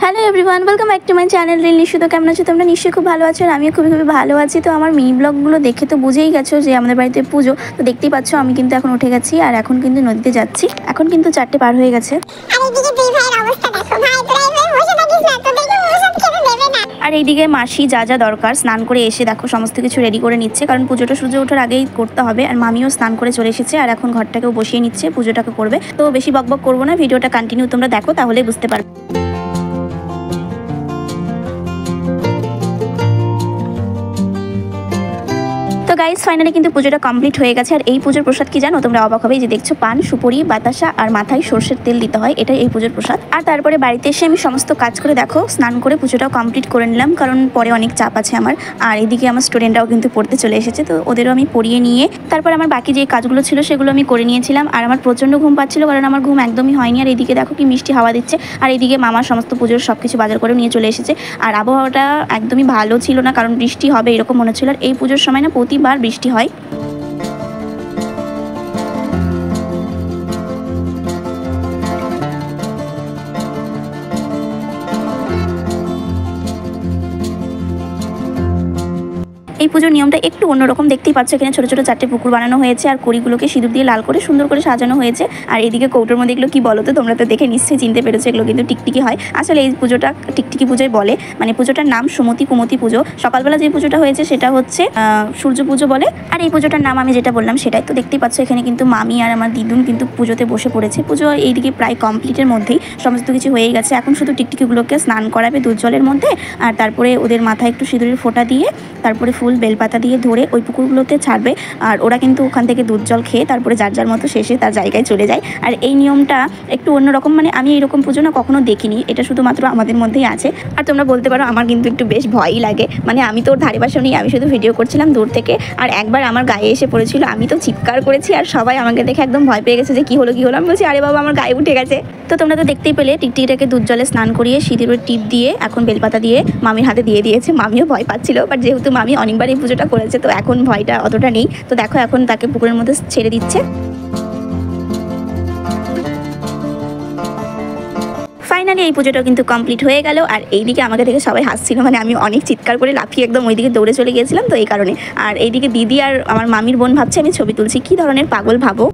Hello everyone, welcome back to my channel reel Nishu. তো কেমন আছো তোমরা? নিশ্চয়ই খুব ভালো আছো আর আমিও খুবই ভালো আছি। তো আমার মিনি ব্লগগুলো দেখে তো বুঝেই গেছো যে আমাদের বাড়িতে পুজো। তো দেখতেই পাচ্ছ আমি কিন্তু এখন উঠে গেছি আর এখন কিন্তু নদীতে যাচ্ছি। এখন কিন্তু 4টে পার হয়ে গেছে। আর এইদিকে মাসি যা যা দরকার স্নান করে এসে দেখো সমস্ত কিছু রেডি করে নিচ্ছে, কারণ পুজোটা সূর্য ওঠার আগেই করতে হবে। আর মামিও স্নান করে চলে এসেছে আর এখন ঘরটাকেও বসিয়ে নিচ্ছে, পুজোটাকে করবে। তো বেশি বকবক করবো না, ভিডিওটা কন্টিনিউ তোমরা দেখো তাহলেই বুঝতে পারবে। তো গাইস ফাইনালি কিন্তু পুজোটা কমপ্লিট হয়ে গেছে। আর এই পুজোর প্রসাদ কি জানো তোমরা? অবাক হবে। যে দেখছো পান, সুপুরি, বাতাসা আর মাথায় সর্ষের তেল দিতে হয়, এটাই এই পুজোর প্রসাদ। আর তারপরে বাড়িতে এসে আমি সমস্ত কাজ করে দেখো স্নান করে পুজোটাও কমপ্লিট করে নিলাম, কারণ পরে অনেক চাপ আছে আমার। আর এদিকে আমার স্টুডেন্টরাও কিন্তু পড়তে চলে এসেছে, তো ওদেরও আমি পড়িয়ে নিয়ে তারপর আমার বাকি যে কাজগুলো ছিল সেগুলো আমি করে নিয়েছিলাম। আর আমার প্রচণ্ড ঘুম পাচ্ছিল, কারণ আমার ঘুম একদমই হয়নি। আর এদিকে দেখো কি মিষ্টি হাওয়া দিচ্ছে। আর এদিকে মামার সমস্ত পুজোর সবকিছু বাজার করে নিয়ে চলে এসেছে। আর আবহাওয়াটা একদমই ভালো ছিল না, কারণ বৃষ্টি হবে এরকম মনে ছিল। আর এই পুজোর সময় না প্রতিবার বৃষ্টি হয়। এই পুজোর নিয়মটা একটু অন্যরকম, দেখতেই পাচ্ছ এখানে ছোট ছোট 4টে পুকুর বানানো হয়েছে আর কড়িগুলোকে সিঁদুর দিয়ে লাল করে সুন্দর করে সাজানো হয়েছে। আর এদিকে কৌটোর মধ্যে এগুলো কি বলো তো? তোমরা তো দেখে নিশ্চয়ই চিনতে পেরেছো, এগুলো কিন্তু টিকটিকি হয়। আসলে এই পুজোটা টিকটিকি পুজোয় বলে, মানে পুজোটার নাম সুমতি কুমতি পুজো। সকালবেলা যে পুজোটা হয়েছে সেটা হচ্ছে সূর্য পুজো বলে, আর এই পুজোটার নাম আমি যেটা বললাম সেটাই। তো দেখতেই পাচ্ছ এখানে কিন্তু মামি আর আমার দিদুন কিন্তু পুজোতে বসে পড়েছে। পুজো এইদিকে প্রায় কমপ্লিটের মধ্যেই সমস্ত কিছু হয়ে গেছে। এখন শুধু টিকটিকিগুলোকে স্নান করাবে দুধ জলের মধ্যে, আর তারপরে ওদের মাথায় একটু সিঁদুরের ফোঁটা দিয়ে তারপরে ফুল বেলপাতা দিয়ে ধরে ওই পুকুরগুলোতে ছাড়বে। আর ওরা কিন্তু ওখান থেকে দুধ জল খেয়ে তারপরে যার যার মতো শেষে তার জায়গায় চলে যায়। আর এই নিয়মটা একটু অন্যরকম, মানে আমি এরকম পুজো না কখনো দেখিনি, এটা শুধুমাত্র আমাদের মধ্যেই আছে। আর তোমরা বলতে পারো আমার কিন্তু একটু বেশ ভয়ই লাগে, মানে আমি তো ওর ধারে পাশেও নেই, আমি শুধু ভিডিও করছিলাম দূর থেকে। আর একবার আমার গায়ে এসে পড়েছিল, আমি তো চিৎকার করেছি আর সবাই আমাকে দেখে একদম ভয় পেয়ে গেছে যে কি হলো। আমি বলছি আরে বাবা আমার গায়ে উঠে গেছে। তো তোমরা তো দেখতেই পেলে টিকটিকিটাকে দুধ জলে স্নান করিয়ে সিঁদুরের টিপ দিয়ে এখন বেলপাতা দিয়ে মামির হাতে দিয়ে দিয়েছে। মামিও ভয় পাচ্ছিল, বাট যেহেতু মামি অনেকবার এই পুজোটা করেছে তো এখন ভয়টা অতটা নেই। তো দেখো এখন তাকে পুকুরের মধ্যে ছেড়ে দিচ্ছে। ফাইনালি এই পুজোটা কিন্তু কমপ্লিট হয়ে গেল। আর এইদিকে আমাকে দেখে সবাই হাসছিল, মানে আমি অনেক চিৎকার করে লাফিয়ে একদম ওইদিকে দৌড়ে চলে গিয়েছিলাম, তো এই কারণে। আর এইদিকে দিদি আর আমার মামির বোন ভাবছে আমি ছবি তুলছি, কি ধরনের পাগল ভাবো।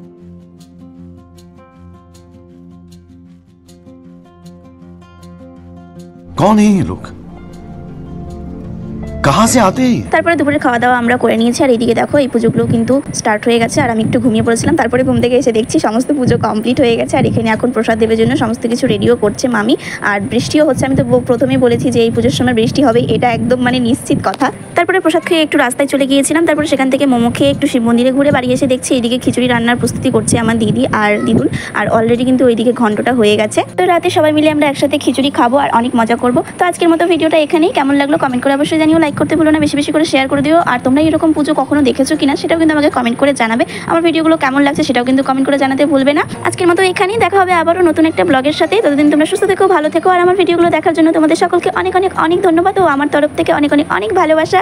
कौन है ये लोग? कहाँ से आते हैं? তারপরে দুপুরে খাওয়া দাওয়া আমরা করে নিয়েছি। আর এইদিকে দেখো এই পুজোগুলো কিন্তু স্টার্ট হয়ে গেছে আর আমি একটু ঘুমিয়ে পড়েছিলাম। তারপরে ঘুম থেকে এসে দেখছি সমস্ত পুজো কমপ্লিট হয়ে গেছে। আর এখানে এখন প্রসাদ দেবের জন্য সমস্ত কিছু রেডিও করছে মামি। আর বৃষ্টিও হচ্ছে, আমি তো প্রথমেই বলেছি যে এই পুজোর সময় বৃষ্টি হবে, এটা একদম মানে নিশ্চিত কথা। তারপরে প্রসাদ খেয়ে একটু রাস্তায় চলে গিয়েছিলাম, তারপরে সেখান থেকে মোমো খেয়ে একটু শিব মন্দিরে ঘুরে বাড়ি এসে দেখছি এইদিকে খিচুড়ি রান্নার প্রস্তুতি করছে আমার দিদি আর দিদুন। আর অলরেডি কিন্তু ওইদিকে ঘন্টটা হয়ে গেছে। তো রাতে সবাই মিলে আমরা একসাথে খিচুড়ি খাবো আর অনেক মজা করবো। তো আজকের মতো ভিডিওটা এখানেই। কেমন লাগলো কমেন্ট করে অবশ্যই জানিও, লাইক করতে ভুলো না, বেশি বেশি করে শেয়ার করে দিও। আর তোমরা এরকম পুজো কখনো দেখেছো কিনা সেটাও কিন্তু আমাকে কমেন্ট করে জানাবে। আমার ভিডিওগুলো কেমন লাগছে সেটাও কিন্তু কমেন্ট করে জানাতে ভুলবে না। আজকের মতো এখানেই, দেখা হবে আবারও নতুন একটা ব্লগের সাথে। ততদিন তোমরা সুস্থ থেকো, ভালো থেকো। আর আমার ভিডিওগুলো দেখার জন্য তোমাদের সকলকে অনেক অনেক অনেক ধন্যবাদ ও আমার তরফ থেকে অনেক অনেক অনেক ভালোবাসা।